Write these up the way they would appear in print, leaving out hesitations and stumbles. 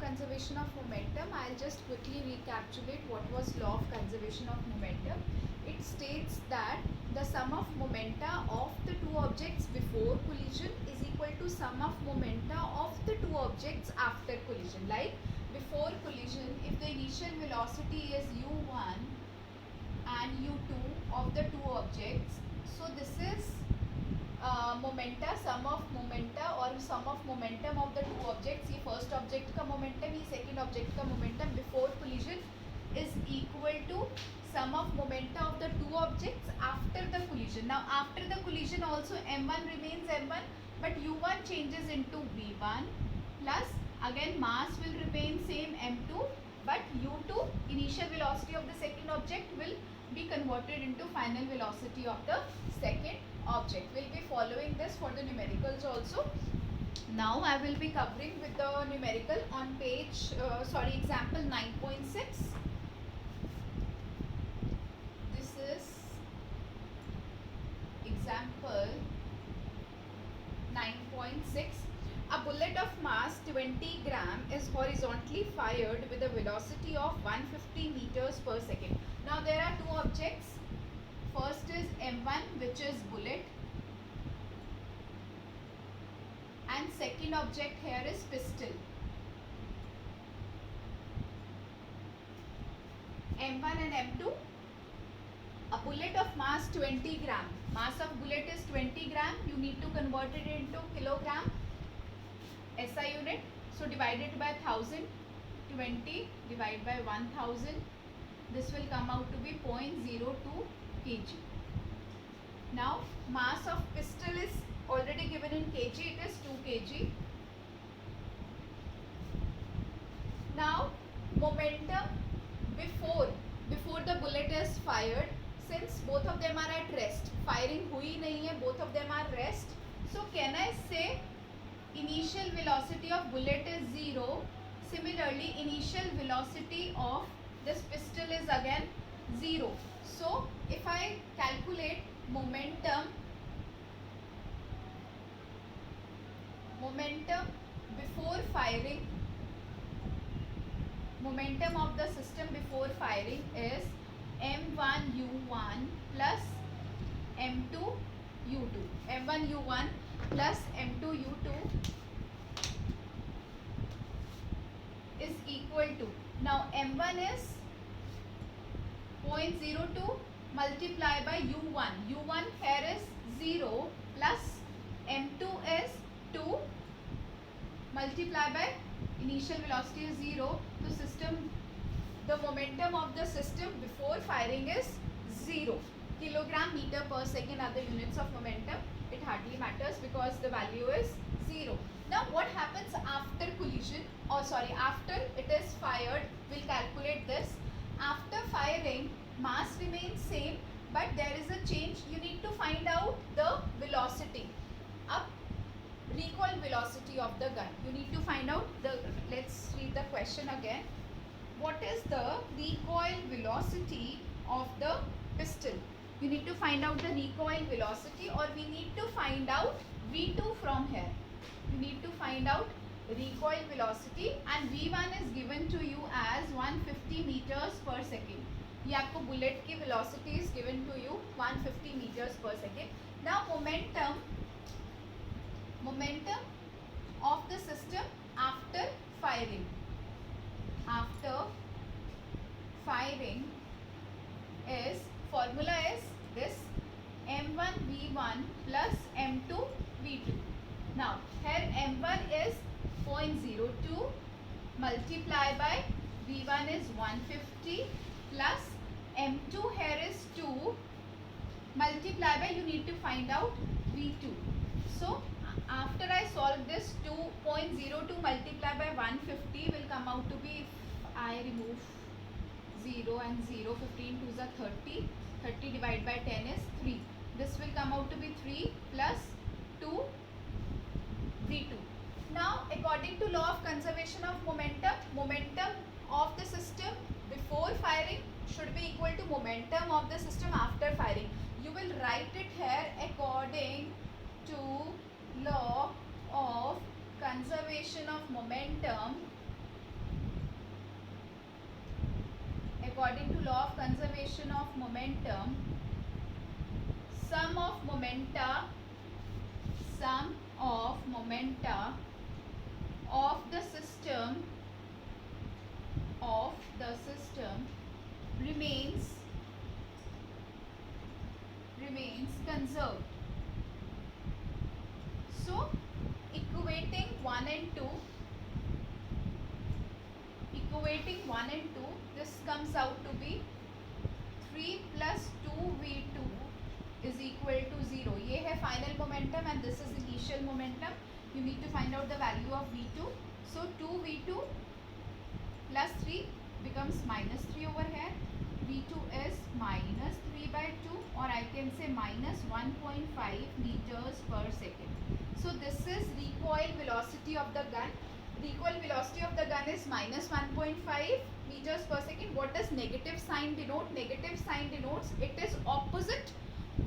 conservation of momentum, I'll just quickly recapitulate what was law of conservation of momentum. It states that the sum of momenta of the two objects before collision is equal to sum of momenta of the two objects after collision. Like before collision, if the initial velocity is u1 and u2 of the two objects, so this is momenta sum of momenta और sum of momentum of the two objects. ये first object का momentum, ये second object का momentum before collision is equal to sum of momenta of the two objects after the collision. Now after the collision also m1 remains m1 but u1 changes into v1 plus again mass will remain same m2 but u2 initial velocity of the second object will be converted into final velocity of the second object. We'll be following this for the numericals also. Now I will be covering with the numerical on page example 9.6. This is example 9.6. A bullet of mass 20 gram is horizontally fired with a velocity of 150 meters per second. Now there are two objects. First is m1 which is bullet and second object here is pistol. m1 and m2. A bullet of mass 20 gram. Mass of bullet is 20 gram. You need to convert it into kilogram SI unit. So divided by 1000. 20 divided by 1000. This will come out to be 0.02 kg. Now mass of pistol is already given in kg. It is 2 kg. Now momentum before the bullet is fired, since both of them are at rest, firing हुई नहीं है, both of them are rest. So can I say initial velocity of bullet is 0. Similarly initial velocity of this pistol is again 0. So if I calculate momentum before firing, momentum of the system before firing is m1 u1 plus m2 u2. m1 u1 plus m2 u2 is equal to, now m1 is 0.02 multiplied by u1. u1 here is 0 plus m2 is 2 multiplied by initial velocity is 0. So system, the momentum of the system before firing is 0. Kilogram meter per second are the units of momentum. It hardly matters because the value is 0. Now what happens after collision, or after it is fired? We'll calculate this. After firing, mass remains same but there is a change. You need to find out the velocity. Up recoil velocity of the gun. You need to find out the, let's read the question again. What is the recoil velocity of the pistol? You need to find out the recoil velocity, or we need to find out V2 from here. You need to find out recoil velocity and V1 is given to you as 150 meters per second. ये आपको bullet की velocity is given to you 150 meters per second. Now momentum of the system after firing. After firing is, formula is this, m1 v1 plus m2 v2. Now here m1 is 0.02 multiplied by v1 is 150 plus m2 here is 2 multiplied by, you need to find out v2. So after I solve this, 2.02 multiplied by 150 will come out to be, if I remove 0 and 0, 15 2s are 30. 30 divided by 10 is 3. This will come out to be 3 plus 2 v2. Now according to law of conservation of momentum of the system before firing should be equal to momentum of the system after firing. You will write it here according to law of conservation of momentum according to law of conservation of momentum, sum of momenta of the system remains conserved. So equating 1 and 2, this comes out to be 3 plus 2v2 is equal to 0. ये है final momentum and this is initial momentum. You need to find out the value of v2. So 2v2 plus 3 becomes minus 3 over here. v2 is minus 3 by 2, or I can say minus 1.5 meters per second. So this is recoil velocity of the gun. Recoil velocity of the gun is minus 1.5 meters per second. What does negative sign denote? Negative sign denotes it is opposite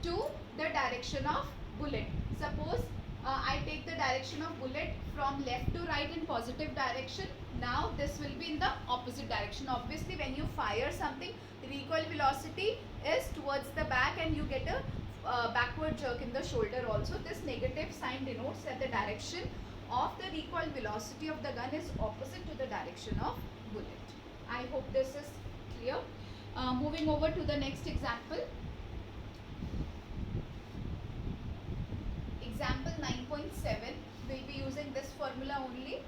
to the direction of bullet. Suppose I take the direction of bullet from left to right in positive direction. Now this will be in the opposite direction. Obviously when you fire something, the recoil velocity is towards the back and you get a backward jerk in the shoulder also. This negative sign denotes that the direction of the recoil velocity of the gun is opposite to the direction of bullet. I hope this is clear. Moving over to the next example. Example 9.7, we'll be using this formula only.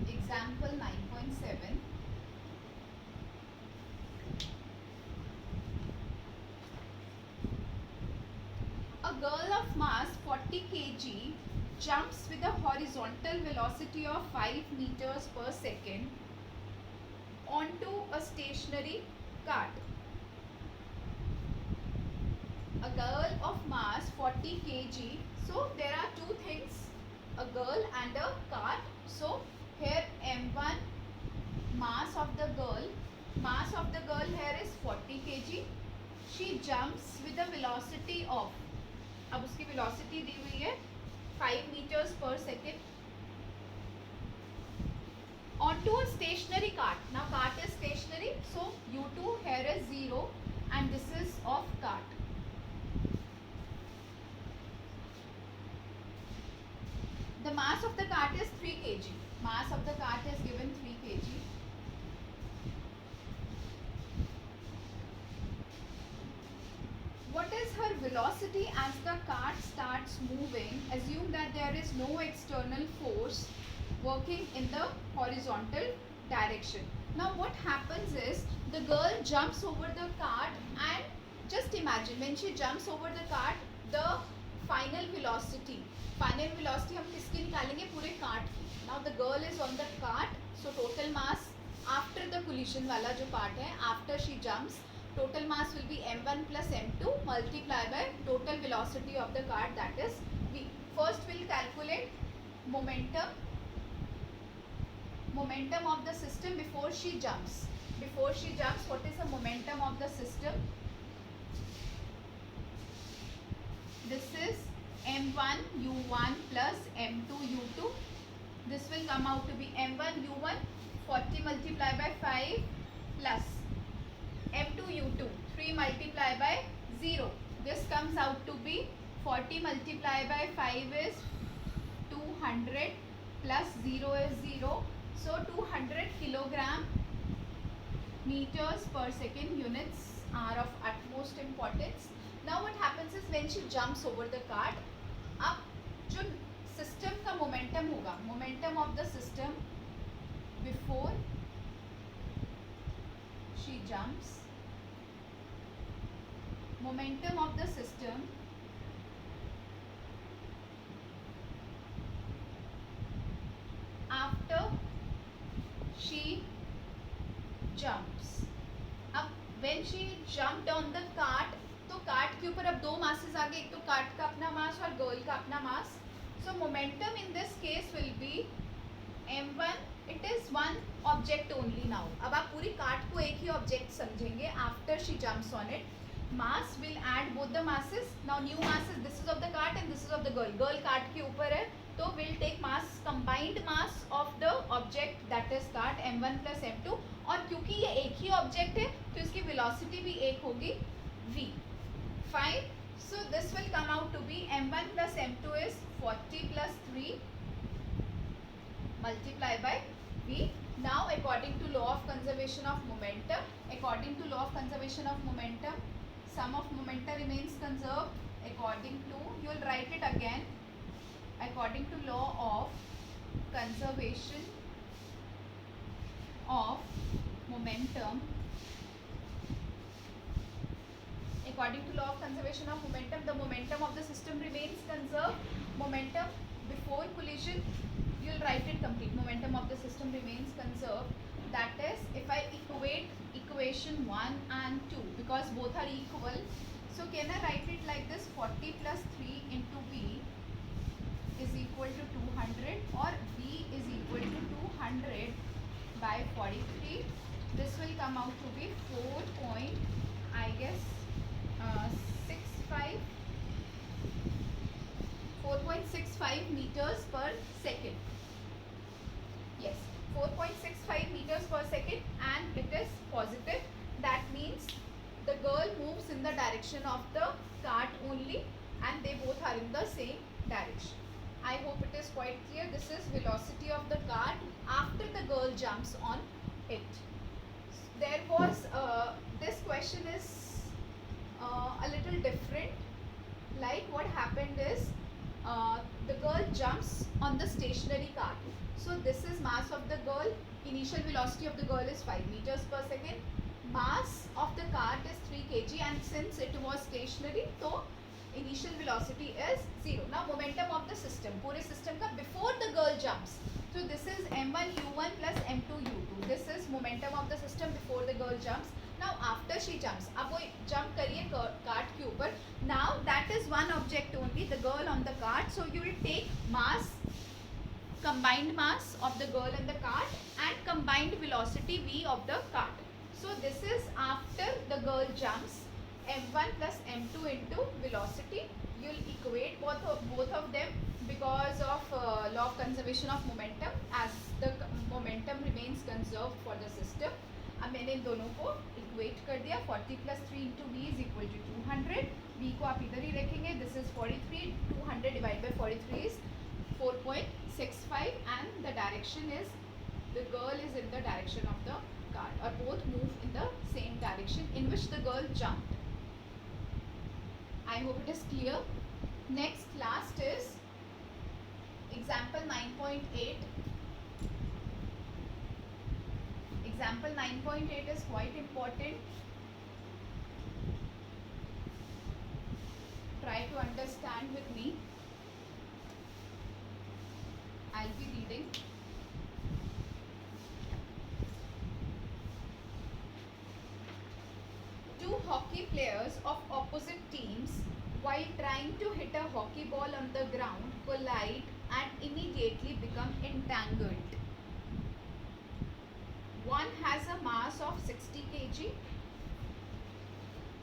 Example 9.7. A girl of mass 40 kg jumps with a horizontal velocity of 5 meters per second onto a stationary cart. A girl of mass 40 kg. So there are two things, a girl and a cart. So here m1 mass of the girl here is 40 kg. She jumps with a velocity of, अब उसकी velocity दी हुई है 5 meters per second onto a stationary cart. Now cart is stationary, so u2 here is 0 and this is of cart. The mass of the cart is 3 kg. Mass of the cart is given 3 kg. What is her velocity as the cart starts moving? Assume that there is no external force working in the horizontal direction. Now what happens is the girl jumps over the cart and just imagine when she jumps over the cart, the final velocity हम किसकी निकालेंगे? पूरे cart की. Now the girl is on the cart, so total mass after the collision वाला जो part है, after she jumps, total mass will be m1 plus m2 multiplied by total velocity of the cart, that is v. First we'll calculate momentum of the system before she jumps. Before she jumps, what is the momentum of the system? This is m1 u1 plus m2 u2. This will come out to be m1 u1 40 multiplied by 5 plus m2 u2 3 multiplied by 0. This comes out to be 40 multiplied by 5 is 200 plus 0 is 0. So 200 kilogram meters per second units are of utmost importance. Now what happens is when she jumps over the cart, अब जो system का momentum होगा, momentum of the system before she jumps, momentum of the system after she jumps. अब when she jumped on the cart, तो cart के ऊपर अब दो मासेस आ गए, एक तो कार्ट का अपना मास और गर्ल का अपना mass. So momentum in this case will be m1. It is one object only. Now अब आप पूरी कार्ट को एक ही ऑब्जेक्ट समझेंगे after she jumps on it. mass will add both the masses. Now new masses, this is of the cart and this is of the girl. Girl cart के ऊपर है, तो we'll take mass, combined mass of the object, that is cart, m1 plus m2. और क्योंकि ये एक ही object है तो इसकी velocity भी एक होगी, v. Fine. So this will come out to be m1 plus m2 is 40 plus 3 multiply by v. Now according to law of conservation of momentum, sum of momenta remains conserved. According to, you will write it again, according to law of conservation of momentum, the momentum of the system remains conserved. Momentum before collision, you will write it complete. Momentum of the system remains conserved. That is, if I equate equation 1 and 2, because both are equal, so can I write it like this: 40 plus 3 into v is equal to 200, or v is equal to 200 by 43. This will come out to be 4.65 meters per second. Yes, 4.65 meters per second, and it is positive. That means the girl moves in the direction of the cart only, and they both are in the same direction. I hope it is quite clear. This is velocity of the cart after the girl jumps on it. There was this question is a little different. Like what happened is, the girl jumps on the stationary cart. So this is mass of the girl. Initial velocity of the girl is 5 meters per second. Mass of the cart is 3 kg, and since it was stationary, so initial velocity is 0. Now momentum of the system, पूरे system का before the girl jumps. So this is m1 u1 plus m2 u2. This is momentum of the system before the girl jumps. Now after she jumps, अब वो jump करिए cart के ऊपर. Now that is one object only, the girl on the cart. So you will take mass, combined mass of the girl and the cart, and combined velocity v of the cart. So this is after the girl jumps, m1 plus m2 into velocity. You will equate both of them because of law of conservation of momentum, as the momentum remains conserved for the system. अब मैंने इन दोनों को equate कर दिया. 40 plus 3 into v is equal to 200. v को आप इधर ही रखेंगे. This is 43. 200 divided by 43 is 4.65, and the direction is, the girl is in the direction of the cart, or both move in the same direction in which the girl jumped. I hope it is clear. Next, last is example 9.8. Example 9.8 is quite important. Try to understand with me. I'll be reading. Two hockey players of opposite teams, while trying to hit a hockey ball on the ground, collide and immediately become entangled. One has a mass of 60 kg.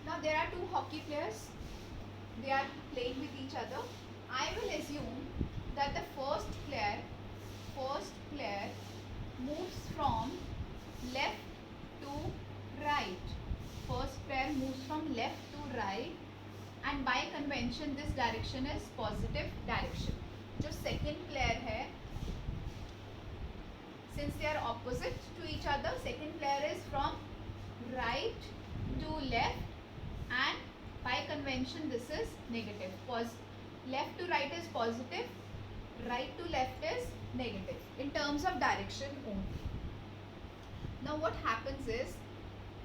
Now there are two hockey players. They are playing with each other. I will assume that the first player moves from left to right. First player moves from left to right, and by convention this direction is positive direction. जो second player है, since they are opposite to each other, second player is from right to left, and by convention this is negative. Left to right is positive, right to left is negative in terms of direction only. Now what happens is,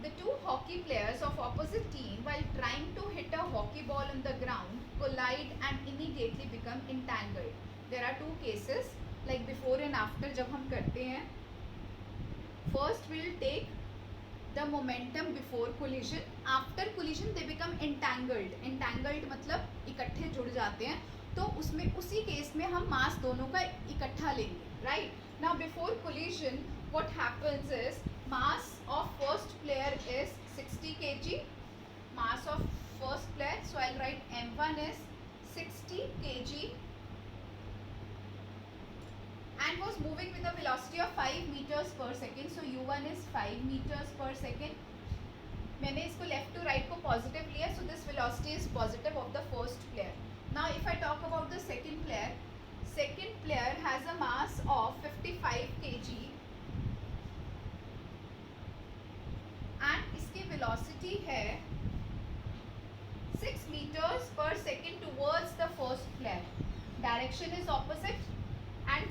the two hockey players of opposite team, while trying to hit a hockey ball on the ground, collide and immediately become entangled. There are two cases, like before and after जब हम करते हैं. First we will take the momentum before collision. After collision they become entangled. Entangled मतलब इकट्ठे जुड़ जाते हैं. तो उसमें उसी केस में हम मास दोनों का इकट्ठा लेंगे, right? Now before collision what happens is, mass of first player is 60 kg, mass mass of first player. So I'll write m1 is 60 kg and was moving with a velocity of 5 meters per second. So u1 is 5 meters per second. मैंने इसको left to right को positive लिया, so this velocity is positive of the first player. Now if I talk about the second player has a mass of 55 kg and इसकी velocity है 6 meters per second towards the first player. Direction is opposite and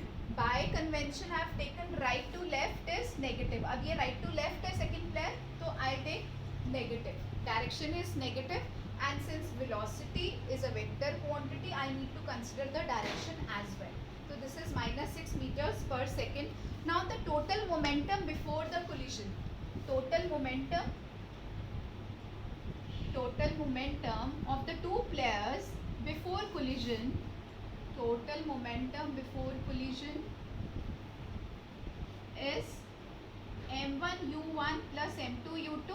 by convention I have taken right to left is negative. अब ये right to left है second player, तो I'll take negative. Direction is negative and since velocity is a vector quantity, I need to consider the direction as well. So this is minus 6 meters per second. Now the total momentum before the collision. Total momentum of the two players before collision. Total momentum before collision is m1 u1 plus m2 u2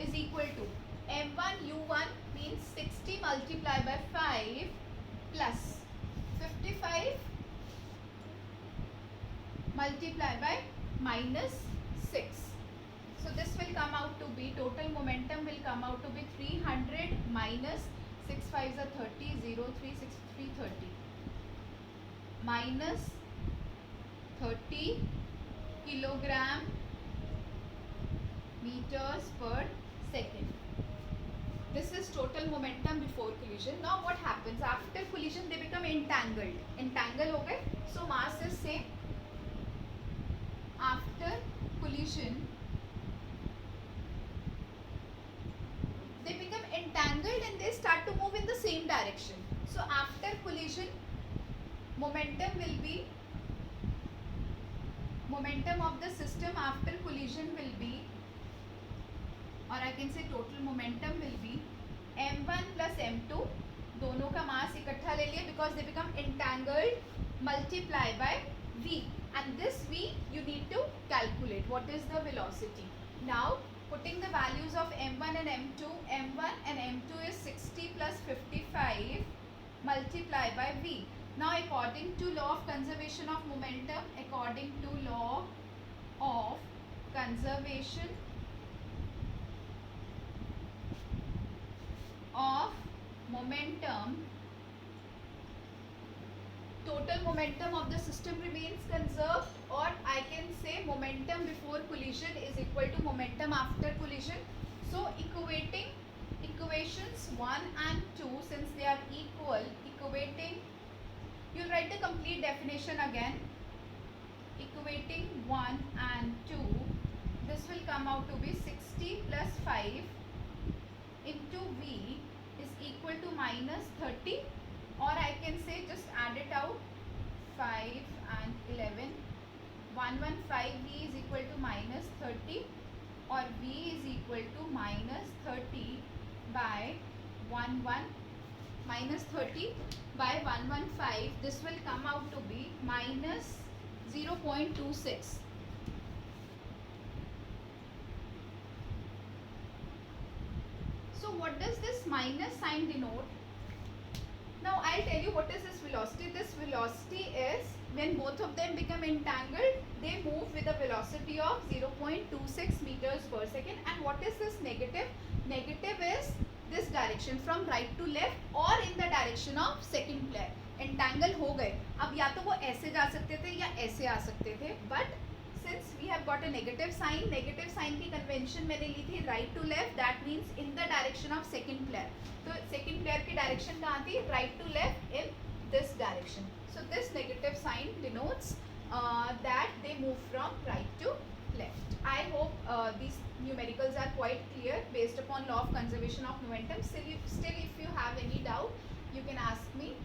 is equal to m1 u1 means 60 multiplied by 5 plus 55 multiplied by minus 6. So this will come out to be, total momentum will come out to be 300 minus 6 5s are 30, 0 3 6 3 30 minus 30 kilogram meters per second. This is total momentum before collision. Now what happens after collision? They become entangled हो गए. So mass is same. After collision they become entangled and they start to move in the same direction. So after collision momentum of the system after collision will be, or I can say total momentum will be m1 plus m2, दोनों का मास इकट्ठा ले लिया because they become entangled, multiply by v, and this v you need to calculate what is the velocity. Now putting the values of m1 and m2, m1 and m2 is 60 plus 55 multiplied by v. Now according to law of conservation of momentum, according to law of conservation of momentum, total momentum of the system remains conserved, or I can say momentum before collision is equal to momentum after collision. So equating equations 1 and 2, since they are equal, you'll write the complete definition again. Equating 1 and 2, this will come out to be 60 plus 5 into v is equal to minus 30, or I can say just add it out, 5 and 11, 115 v is equal to minus 30, or v is equal to minus 30 by 30 by 115, this will come out to be minus 0.26. So what does this minus sign denote? Now I'll tell you what is this velocity. This velocity is when both of them become entangled, they move with a velocity of 0.26 meters per second. And what is this negative? Negative is this direction from right to left or in the direction of second player. Entangle हो गए, अब या तो वो ऐसे जा सकते थे या ऐसे आ सकते थे, but since we have got a negative sign की convention मैंने ली थी right to left, that means in the direction of second player. तो second player की direction कहाँ थी? Right to left in this direction. So this negative sign denotes that they move from right to left. I hope these numericals are quite clear based upon law of conservation of momentum. Still if you have any doubt, you can ask me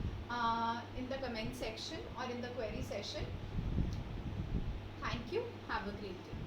in the comment section or in the query session. Thank you. Have a great day.